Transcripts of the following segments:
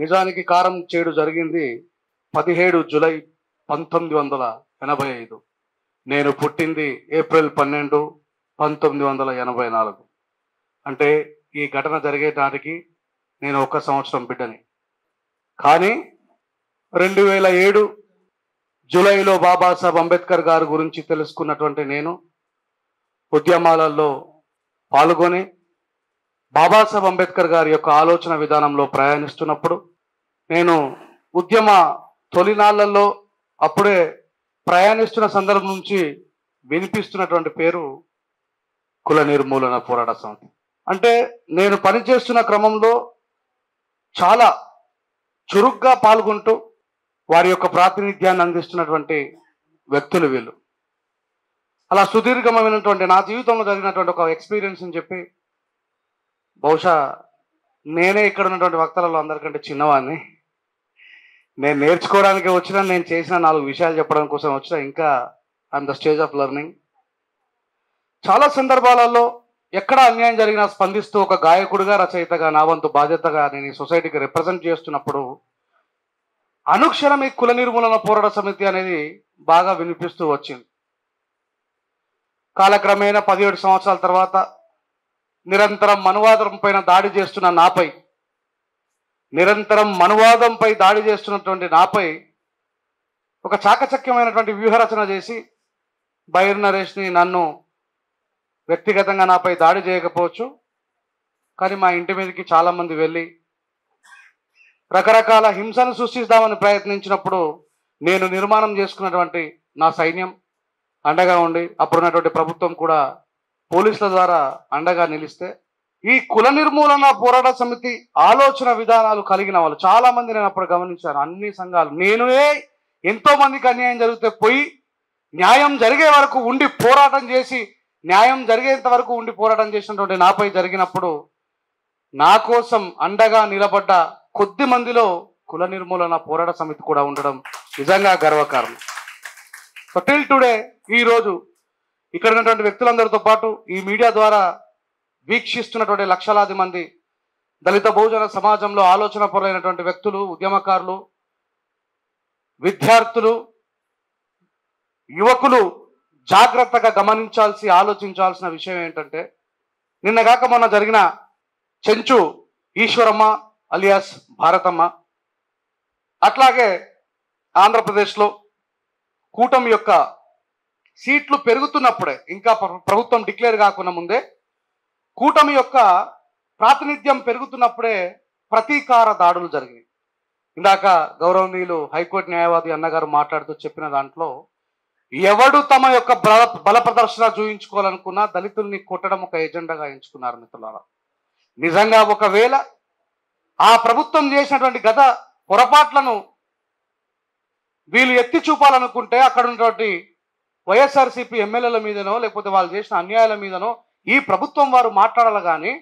నిజానికి కారం చేడు జరిగింది 17 జూలై 1985. నేను పుట్టింది ఏప్రిల్ 12, 1984. అంటే ఈ ఘటన జరిగే నాటికి నేను 1 సంవత్సరం బిడ్డని. కానీ 2007 జూలైలో బాబాసాహెబ్ అంబేద్కర్ గారి గురించి తెలుసుకున్నటువంటి నేను ఉద్యమాలలో పాల్గొని బాబాసాహెబ్ అంబేద్కర్ గారి యొక్క ఆలోచన విధానంలో ప్రయాణిస్తున్నప్పుడు నేను ఉద్యమ తొలినాళ్లలో అప్పుడే ప్రయాణిస్తున్న సందర్భం నుంచి వినిపిస్తున్నటువంటి పేరు కుల నిర్మూలన పోరాట సమితి. అంటే నేను పనిచేస్తున్న క్రమంలో చాలా చురుగ్గా పాల్గొంటూ వారి యొక్క ప్రాతినిధ్యాన్ని అందిస్తున్నటువంటి వ్యక్తులు వీళ్ళు. అలా సుదీర్ఘమైనటువంటి నా జీవితంలో జరిగినటువంటి ఒక ఎక్స్పీరియన్స్ అని చెప్పి, బహుశా నేనే ఇక్కడ ఉన్నటువంటి వక్తలలో అందరికంటే చిన్నవాడిని. నేను నేర్చుకోవడానికి వచ్చినా, నేను చేసిన 4 విషయాలు చెప్పడం కోసం వచ్చినా, ఇంకా I'm the stage of learning. చాలా సందర్భాలలో ఎక్కడ అన్యాయం జరిగినా స్పందిస్తూ ఒక గాయకుడిగా, రచయితగా నా వంతు బాధ్యతగా నేను ఈ సొసైటీకి రిప్రజెంట్ చేస్తున్నప్పుడు అనుక్షణం ఈ కుల నిర్మూలన పోరాట సమితి అనేది బాగా వినిపిస్తూ వచ్చింది. కాలక్రమేణా 17 సంవత్సరాల తర్వాత నిరంతరం మనువాదం పైన దాడి చేస్తున్న నాపై, నిరంతరం మనువాదంపై దాడి చేస్తున్నటువంటి నాపై ఒక చాకచక్యమైనటువంటి వ్యూహరచన చేసి బైర్ నరేష్ని, నన్ను వ్యక్తిగతంగా నాపై దాడి చేయకపోవచ్చు, కానీ మా ఇంటి మీదకి చాలామంది వెళ్ళి రకరకాల హింసను సృష్టిద్దామని ప్రయత్నించినప్పుడు నేను నిర్మాణం చేసుకున్నటువంటి నా సైన్యం అండగా ఉండి, అప్పుడున్నటువంటి ప్రభుత్వం కూడా పోలీసుల ద్వారా అండగా నిలిస్తే ఈ కుల నిర్మూలన పోరాట సమితి ఆలోచన విధానాలు కలిగిన వాళ్ళు చాలా మంది నేను అప్పుడు గమనించాను. అన్ని సంఘాలు, నేనే ఎంతో మందికి అన్యాయం జరిగితే పోయి న్యాయం జరిగే వరకు ఉండి పోరాటం చేసి, న్యాయం జరిగేంత వరకు ఉండి పోరాటం చేసినటువంటి నాపై జరిగినప్పుడు నా కోసం అండగా నిలబడ్డ కొద్ది మందిలో కుల నిర్మూలన పోరాట సమితి కూడా ఉండడం నిజంగా గర్వకారణం. సో టిల్ టుడే, ఈరోజు ఇక్కడ ఉన్నటువంటి వ్యక్తులందరితో పాటు ఈ మీడియా ద్వారా వీక్షిస్తున్నటువంటి లక్షలాది మంది దళిత బహుజన సమాజంలో ఆలోచన పరులైనటువంటి వ్యక్తులు, ఉద్యమకారులు, విద్యార్థులు, యువకులు జాగ్రత్తగా గమనించాల్సి, ఆలోచించాల్సిన విషయం ఏంటంటే, నిన్నగాక మొన్న జరిగిన చెంచు ఈశ్వరమ్మ అలియాస్ భారతమ్మ, అట్లాగే ఆంధ్రప్రదేశ్లో కూటమి యొక్క సీట్లు పెరుగుతున్నప్పుడే, ఇంకా ప్రభుత్వం డిక్లేర్ కాకుండా ముందే కూటమి యొక్క ప్రాతినిధ్యం పెరుగుతున్నప్పుడే ప్రతీకార దాడులు జరిగాయి. ఇందాక గౌరవనీయులు హైకోర్టు న్యాయవాది అన్నగారు మాట్లాడుతూ చెప్పిన దాంట్లో, ఎవడు తమ యొక్క బల ప్రదర్శన చూయించుకోవాలనుకున్నా దళితుల్ని కొట్టడం ఒక ఎజెండాగా ఎంచుకున్నారు. మిత్రులారా, నిజంగా ఒకవేళ ఆ ప్రభుత్వం చేసినటువంటి గత పొరపాట్లను వీళ్ళు ఎత్తి చూపాలనుకుంటే అక్కడ ఉన్నటువంటి వైఎస్ఆర్సీపీ ఎమ్మెల్యేల మీదనో, లేకపోతే వాళ్ళు చేసిన అన్యాయాల మీదనో ఈ ప్రభుత్వం వారు మాట్లాడాలి. కానీ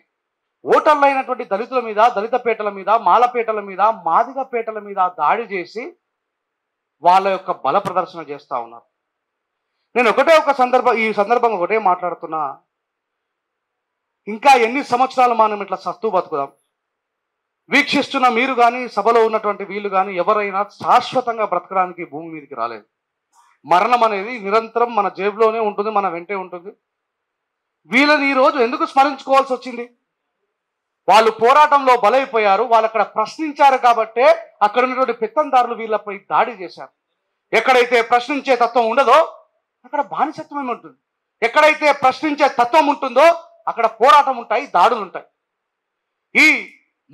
ఓటర్లు అయినటువంటి దళితుల మీద, దళిత పేటల మీద, మాలపేటల మీద, మాదిగ పేటల మీద దాడి చేసి వాళ్ళ యొక్క బల ప్రదర్శన చేస్తూ ఉన్నారు. నేను ఈ సందర్భంగా ఒకటే మాట్లాడుతున్నా, ఇంకా ఎన్ని సంవత్సరాలు మనం ఇట్లా సస్తూ బతుకుదాం? వీక్షిస్తున్న మీరు కానీ, సభలో ఉన్నటువంటి వీళ్ళు కానీ ఎవరైనా శాశ్వతంగా బ్రతకడానికి భూమి మీదకి రాలేదు. మరణం అనేది నిరంతరం మన జేబులోనే ఉంటుంది, మన వెంటే ఉంటుంది. వీళ్ళని ఈరోజు ఎందుకు స్మరించుకోవాల్సి వచ్చింది? వాళ్ళు పోరాటంలో బలైపోయారు, వాళ్ళు అక్కడ ప్రశ్నించారు కాబట్టే అక్కడ ఉన్నటువంటి పెత్తందారులు వీళ్ళపై దాడి చేశారు. ఎక్కడైతే ప్రశ్నించే తత్వం ఉండదో అక్కడ బానిసత్వం ఉంటుంది. ఎక్కడైతే ప్రశ్నించే తత్వం ఉంటుందో అక్కడ పోరాటం ఉంటాయి, దాడులు ఉంటాయి. ఈ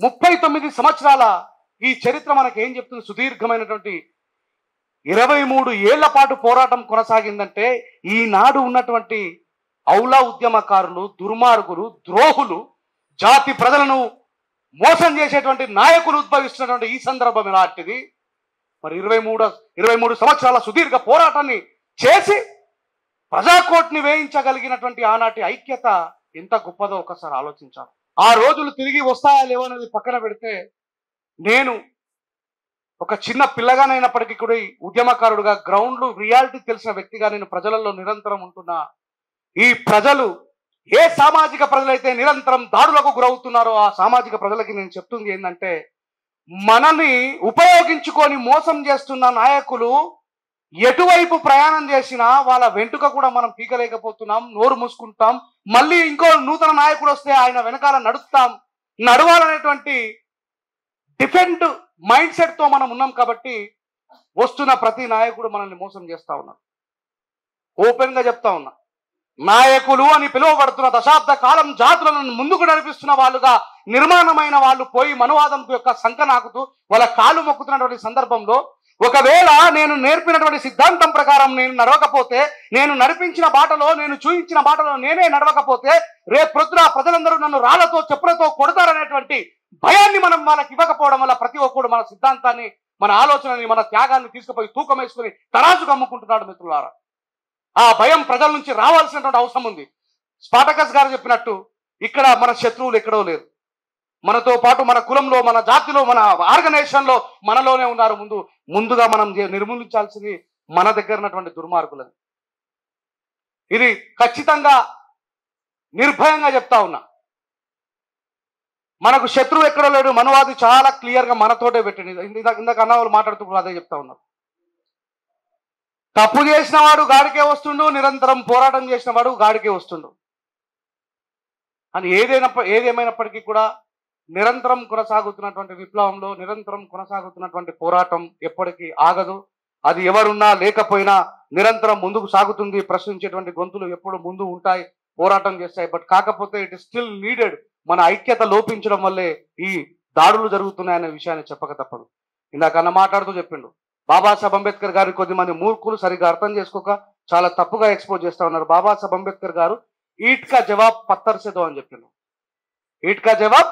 39 సంవత్సరాల ఈ చరిత్ర మనకి ఏం చెప్తుంది? సుదీర్ఘమైనటువంటి 23 ఏళ్ల పాటు పోరాటం కొనసాగిందంటే, ఈనాడు ఉన్నటువంటి ఔలా ఉద్యమకారులు, దుర్మార్గులు, ద్రోహులు, జాతి ప్రజలను మోసం చేసేటువంటి నాయకులు ఉద్భవిస్తున్నటువంటి ఈ సందర్భం ఇలాంటిది. మరి 23 సంవత్సరాల సుదీర్ఘ పోరాటాన్ని చేసి ప్రజాకోట్ని వేయించగలిగినటువంటి ఆనాటి ఐక్యత ఎంత గొప్పదో ఒకసారి ఆలోచించాలి. ఆ రోజులు తిరిగి వస్తాయా లేవో అనేది పక్కన పెడితే, నేను ఒక చిన్న పిల్లగానైనప్పటికీ కూడా ఉద్యమకారుడుగా, గ్రౌండ్ రియాలిటీ తెలిసిన వ్యక్తిగా నేను ప్రజలలో నిరంతరం ఉంటున్నా. ఈ ప్రజలు ఏ సామాజిక ప్రజలైతే నిరంతరం దాడులకు గురవుతున్నారో ఆ సామాజిక ప్రజలకి నేను చెప్తుంది ఏంటంటే, మనల్ని ఉపయోగించుకొని మోసం చేస్తున్న నాయకులు ఎటువైపు ప్రయాణం చేసినా వాళ్ళ వెంటుక కూడా మనం పీకలేకపోతున్నాం, నోరు మూసుకుంటాం. మళ్ళీ ఇంకో నూతన నాయకుడు వస్తే ఆయన వెనకాల నడవాలనేటువంటి డిఫెండ్ మైండ్ సెట్ తో మనం ఉన్నాం. కాబట్టి వస్తున్న ప్రతి నాయకుడు మనల్ని మోసం చేస్తా ఉన్నారు. ఓపెన్ గా చెప్తా ఉన్నా, నాయకులు అని పిలువబడుతున్న దశాబ్ద కాలం జాతులను ముందుకు నడిపిస్తున్న వాళ్ళుగా నిర్మాణమైన వాళ్ళు పోయి మనువాదం యొక్క సంఖ నాకుతూ వాళ్ళ కాళ్ళు మొక్కుతున్నటువంటి సందర్భంలో, ఒకవేళ నేను నేర్పినటువంటి సిద్ధాంతం ప్రకారం నేను నడవకపోతే, నేను నడిపించిన బాటలో, నేను చూపించిన బాటలో నేనే నడవకపోతే, రేపు ప్రొద్దున ప్రజలందరూ నన్ను రాళ్లతో చెప్పులతో కొడతారనేటువంటి భయాన్ని మనం వాళ్ళకి ఇవ్వకపోవడం వల్ల ప్రతి ఒక్కడు మన సిద్ధాంతాన్ని, మన ఆలోచనని, మన త్యాగాన్ని తీసుకుపోయి తూకం వేసుకుని తరాజుకు అమ్ముకుంటున్నాడు. మిత్రులారా, ఆ భయం ప్రజల నుంచి రావాల్సినటువంటి అవసరం ఉంది. స్పాటకస్ గారు చెప్పినట్టు ఇక్కడ మన శత్రువులు ఎక్కడో లేరు. మనతో పాటు మన కులంలో, మన జాతిలో, మన ఆర్గనైజేషన్లో మనలోనే ఉన్నారు. ముందుగా మనం నిర్మూలించాల్సింది మన దగ్గర ఉన్నటువంటి దుర్మార్గులని. ఇది ఖచ్చితంగా నిర్భయంగా చెప్తా ఉన్నా. మనకు శత్రువు ఎక్కడో లేడు. మనవాది చాలా క్లియర్గా మనతోటే పెట్టింది. ఇందాక అన్న వాళ్ళు మాట్లాడుతూ అదే చెప్తా ఉన్నారు. తప్పు చేసిన వాడు గాడికే వస్తుండు, నిరంతరం పోరాటం చేసిన వాడు గాడికే వస్తుండు అని ఏదేమైనప్పటికీ కూడా నిరంతరం కొనసాగుతున్నటువంటి విప్లవంలో, నిరంతరం కొనసాగుతున్నటువంటి పోరాటం ఎప్పటికీ ఆగదు. అది ఎవరున్నా లేకపోయినా నిరంతరం ముందుకు సాగుతుంది. ప్రశ్నించేటువంటి గొంతులు ఎప్పుడు ముందు ఉంటాయి, పోరాటం చేస్తాయి. బట్ కాకపోతే ఇట్ ఇస్ స్టిల్ నీడెడ్. మన ఐక్యత లోపించడం వల్లే ఈ దాడులు జరుగుతున్నాయనే విషయాన్ని చెప్పక తప్పదు. ఇందాక అన్న మాట్లాడుతూ చెప్పిండు, బాబాసాహెబ్ అంబేద్కర్ గారి కొద్దిమంది మూర్ఖులు సరిగ్గా అర్థం చేసుకోక చాలా తప్పుగా ఎక్స్పోజ్ చేస్తా ఉన్నారు. బాబాసాహెబ్ అంబేద్కర్ గారు ఈట్ కా జవాబ్ పత్తర్ సే దో అని చెప్పిండు. ఈట్ కా జవాబ్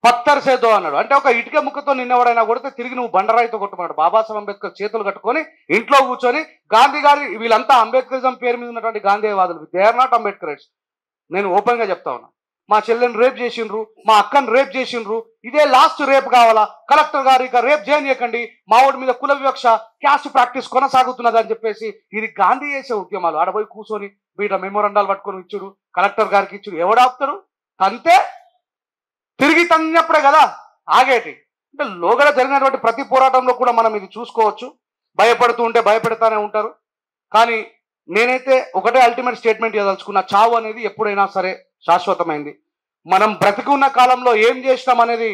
పత్తర్ సే దో అన్నాడు. అంటే ఒక ఇటుక ముక్కతో నిన్నెవడైనా కొడితే తిరిగి నువ్వు బండరాయితో కొట్టుకున్నాడు. బాబాసాహెబ్ అంబేద్కర్ చేతులు కట్టుకొని ఇంట్లో కూర్చొని గాంధీ గారి, వీళ్ళంతా అంబేద్కరిజం పేరు మీద ఉన్నటువంటి గాంధీవాదులు, దే ఆర్ నాట్ అంబేద్కరైట్స్. నేను ఓపెన్ గా చెప్తా ఉన్నా. మా చెల్లెని రేప్ చేసిండ్రు, మా అక్కని రేప్ చేసిండ్రు, ఇదే లాస్ట్ రేప్ కావాలా? కలెక్టర్ గారు ఇక రేప్ చేయనీయకండి, మా ఊడి మీద కుల వివక్ష, క్యాస్ట్ ప్రాక్టీస్ కొనసాగుతున్నది అని చెప్పేసి ఇది గాంధీ చేసే ఉద్యమాలు. ఆడపోయి కూర్చొని వీట మెమోరండాలు పట్టుకొని ఇచ్చుడు, కలెక్టర్ గారికి ఇచ్చుడు. ఎవడాపుతారు? తంతే తిరిగి తన్నప్పుడే కదా ఆగేటి. అంటే లోగడ జరిగినటువంటి ప్రతి పోరాటంలో కూడా మనం ఇది చూసుకోవచ్చు. భయపడుతూ ఉంటే భయపెడతానే ఉంటారు. కానీ నేనైతే ఒకటే అల్టిమేట్ స్టేట్మెంట్ ఇవ్వదలుచుకున్నా, చావు అనేది ఎప్పుడైనా సరే శాశ్వతమైంది. మనం బ్రతికి ఉన్న కాలంలో ఏం చేసినాం అనేది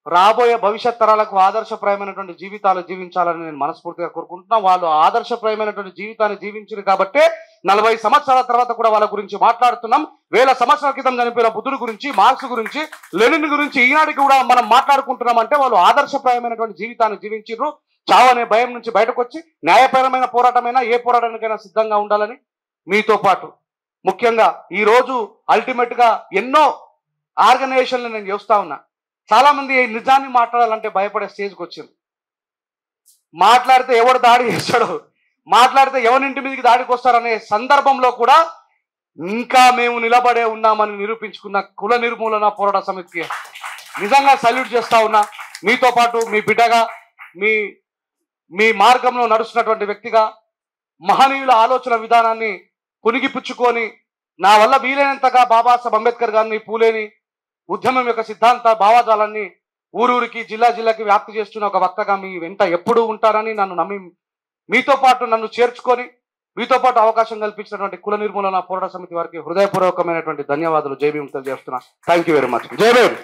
రాబోయే భవిష్యత్ తరాలకు ఆదర్శప్రాయమైనటువంటి జీవితాలు జీవించాలని నేను మనస్ఫూర్తిగా కోరుకుంటున్నా. వాళ్ళు ఆదర్శప్రాయమైనటువంటి జీవితాన్ని జీవించారు కాబట్టే 40 సంవత్సరాల తర్వాత కూడా వాళ్ళ గురించి మాట్లాడుతున్నాం. 1000 సంవత్సరాల క్రితం చనిపోయిన బుద్ధుడి గురించి, మార్క్స్ గురించి, లెనిన్ గురించి ఈనాటికి కూడా మనం మాట్లాడుకుంటున్నాం. అంటే వాళ్ళు ఆదర్శప్రాయమైనటువంటి జీవితాన్ని జీవించారు. చావు అనే భయం నుంచి బయటకు వచ్చి న్యాయపరమైన పోరాటమైనా ఏ పోరాటానికైనా సిద్ధంగా ఉండాలని మీతో పాటు ముఖ్యంగా ఈరోజు అల్టిమేట్ గా ఎన్నో ఆర్గనైజేషన్లు నేను చూస్తా ఉన్నా. చాలా మంది ఈ నిజాన్ని మాట్లాడాలంటే భయపడే స్టేజ్కి వచ్చింది. మాట్లాడితే ఎవడు దాడి చేస్తాడో, మాట్లాడితే ఎవరింటి మీదకి దాడికి వస్తారనే సందర్భంలో కూడా ఇంకా మేము నిలబడే ఉన్నామని నిరూపించుకున్న కుల నిర్మూలన పోరాట సమితికి నిజంగా సల్యూట్ చేస్తా ఉన్నా. మీతో పాటు మీ బిడ్డగా, మీ మార్గంలో నడుస్తున్నటువంటి వ్యక్తిగా మహనీయుల ఆలోచన విధానాన్ని పునిగిపుచ్చుకొని నా వల్ల వీలైనంతగా బాబాసాహెబ్ అంబేద్కర్ గారిని, పూలేని ఉద్యమం యొక్క సిద్ధాంత భావాజాలాన్ని ఊరూరికి, జిల్లాకి వ్యాప్తి చేస్తున్న ఒక వక్తగా మీ వెంట ఎప్పుడూ ఉంటారని నన్ను నమ్మి మీతో పాటు నన్ను చేర్చుకొని మీతో పాటు అవకాశం కల్పించినటువంటి కుల నిర్మూలన పోరాట సమితి వారికి హృదయపూర్వకమైనటువంటి ధన్యవాదాలు, జై భీమ్ తెలియజేస్తున్నా. Thank you very much. జై భీమ్.